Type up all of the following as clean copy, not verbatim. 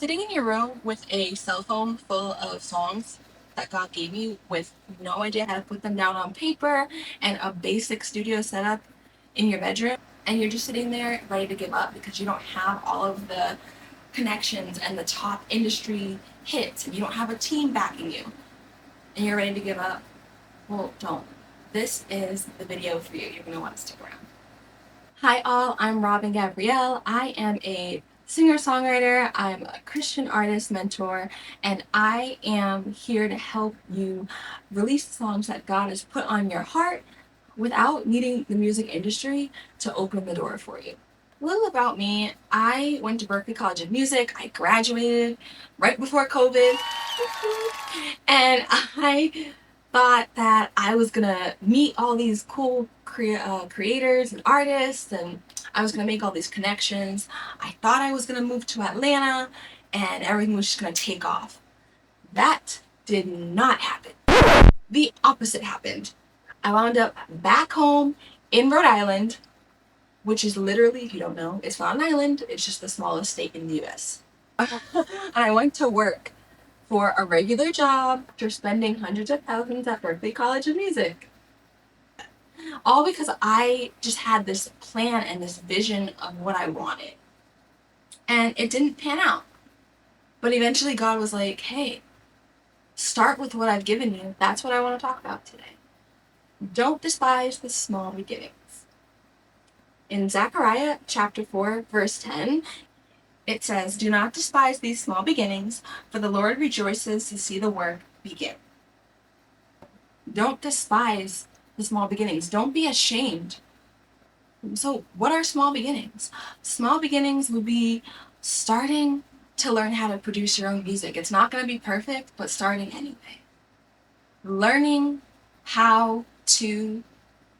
Sitting in your room with a cell phone full of songs that God gave you with no idea how to put them down on paper and a basic studio setup in your bedroom, and you're just sitting there ready to give up because you don't have all of the connections and the top industry hits and you don't have a team backing you and you're ready to give up. Well, don't. This is the video for you. You're going to want to stick around. Hi all, I'm Robin Gabrielle. I am a singer-songwriter, I'm a Christian artist mentor, and I am here to help you release songs that God has put on your heart without needing the music industry to open the door for you. A little about me, I went to Berklee College of Music. I graduated right before COVID, and I thought that I was gonna meet all these cool creators and artists, and I was gonna make all these connections. I thought I was gonna move to Atlanta and everything was just gonna take off. That did not happen. The opposite happened. I wound up back home in Rhode Island, which is literally, if you don't know, it's not an island, it's just the smallest state in the US. And I went to work for a regular job after spending hundreds of thousands at Berklee College of Music. All because I just had this plan and this vision of what I wanted. And it didn't pan out. But eventually God was like, hey, start with what I've given you. That's what I want to talk about today. Don't despise the small beginnings. In Zechariah chapter 4, verse 10, it says, do not despise these small beginnings, for the Lord rejoices to see the work begin. Don't despise the small beginnings. Don't be ashamed. So what are small beginnings? Small beginnings would be starting to learn how to produce your own music. It's not going to be perfect, but starting anyway. Learning how to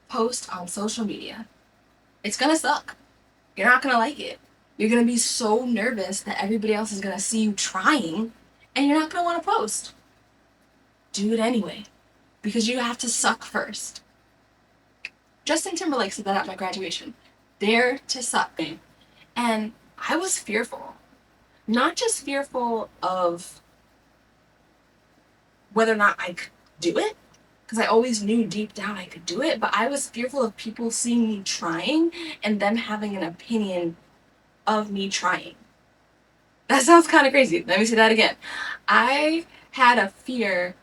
post on social media. It's going to suck. You're not going to like it. You're going to be so nervous that everybody else is going to see you trying, and you're not going to want to post. Do it anyway, because you have to suck first. Justin Timberlake said that at my graduation. Dare to suck. And I was fearful. Not just fearful of whether or not I could do it, because I always knew deep down I could do it, but I was fearful of people seeing me trying and them having an opinion of me trying. That sounds kind of crazy. Let me say that again. I had a fear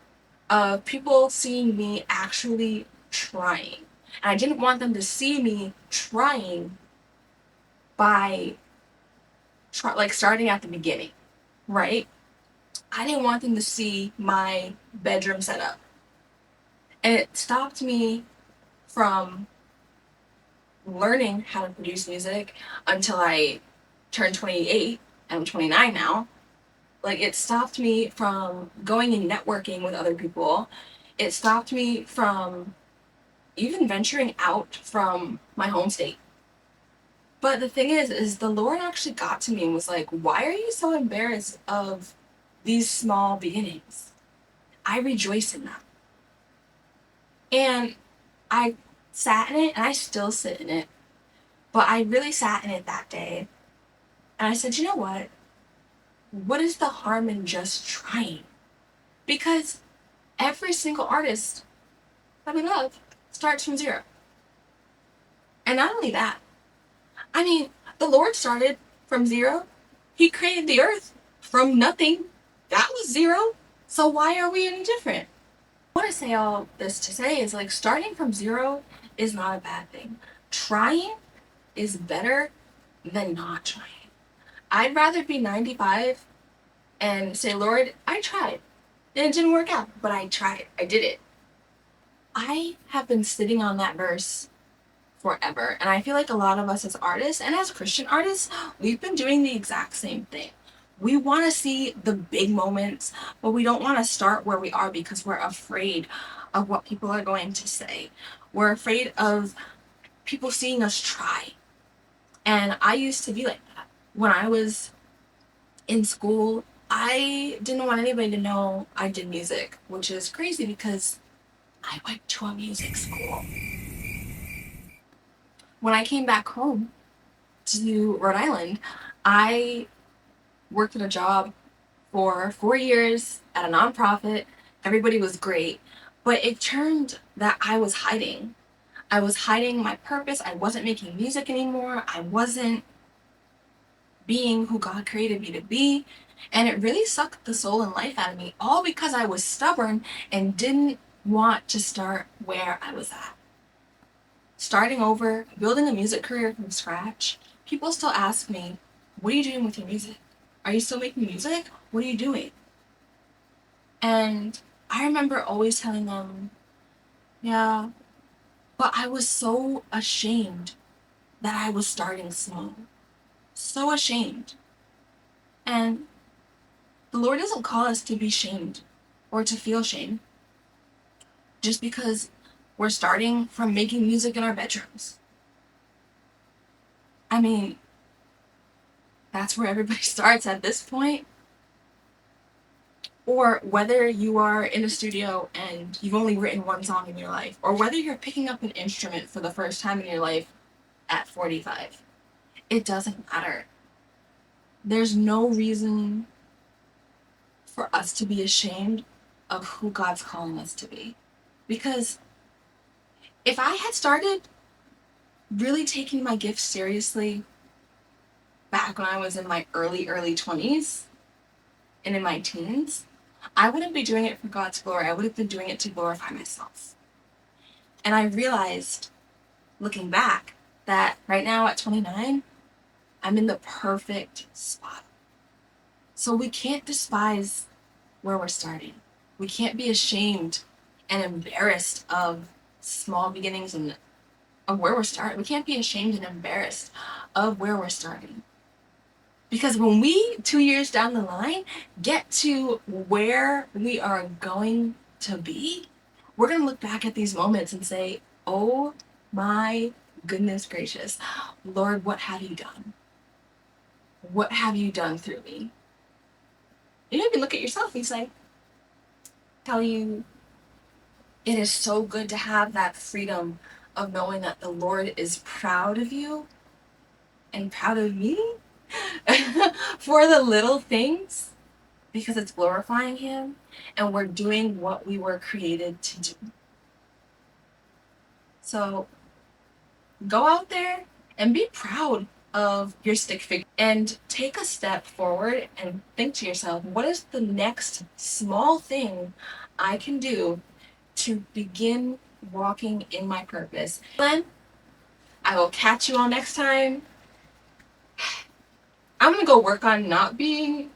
of people seeing me actually trying. And I didn't want them to see me trying by starting at the beginning, right? I didn't want them to see my bedroom setup. And it stopped me from learning how to produce music until I turned 28. I'm 29 now. It stopped me from going and networking with other people. It stopped me from even venturing out from my home state. But the thing is the Lord actually got to me and was like, why are you so embarrassed of these small beginnings? I rejoice in them. And I sat in it, and I still sit in it. But I really sat in it that day. And I said, you know what? What is the harm in just trying? Because every single artist that we love starts from zero. And not only that, I mean, the Lord started from zero. He created the earth from nothing. That was zero. So why are we any different? I want to say all this to say is starting from zero is not a bad thing. Trying is better than not trying. I'd rather be 95 and say, Lord, I tried. And it didn't work out, but I tried. I did it. I have been sitting on that verse forever. And I feel like a lot of us as artists and as Christian artists, we've been doing the exact same thing. We want to see the big moments, but we don't want to start where we are because we're afraid of what people are going to say. We're afraid of people seeing us try. And I used to be like that. When I was in school, I didn't want anybody to know I did music, which is crazy because I went to a music school. When I came back home to Rhode Island, I worked at a job for 4 years at a nonprofit. Everybody was great. But it turned that I was hiding. I was hiding my purpose. I wasn't making music anymore. I wasn't being who God created me to be. And it really sucked the soul and life out of me, all because I was stubborn and didn't want to start where I was at. Starting over, building a music career from scratch, people still ask me, what are you doing with your music? Are you still making music? What are you doing? And I remember always telling them, yeah, but I was so ashamed that I was starting small. So ashamed. And the Lord doesn't call us to be shamed or to feel shame just because we're starting from making music in our bedrooms. I mean, that's where everybody starts at this point. Or whether you are in a studio and you've only written one song in your life, or whether you're picking up an instrument for the first time in your life at 45, it doesn't matter. There's no reason for us to be ashamed of who God's calling us to be. Because if I had started really taking my gifts seriously back when I was in my early 20s and in my teens, I wouldn't be doing it for God's glory. I would have been doing it to glorify myself. And I realized, looking back, that right now at 29, I'm in the perfect spot. So we can't despise where we're starting. We can't be ashamed and embarrassed of small beginnings and of where we're starting. We can't be ashamed and embarrassed of where we're starting. Because when we, 2 years down the line, get to where we are going to be, we're going to look back at these moments and say, oh my goodness gracious, Lord, what have you done? What have you done through me? You can look at yourself and say, tell you, it is so good to have that freedom of knowing that the Lord is proud of you and proud of me for the little things, because it's glorifying Him and we're doing what we were created to do. So go out there and be proud of your stick figure and take a step forward and think to yourself, what is the next small thing I can do to begin walking in my purpose? Then I will catch you all next time. I'm gonna go work on not being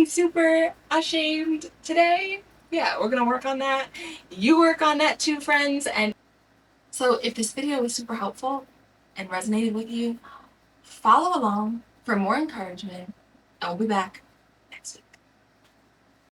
super ashamed today. Yeah, we're gonna work on that. You work on that too, friends. And so if this video was super helpful and resonated with you, follow along for more encouragement. I'll be back.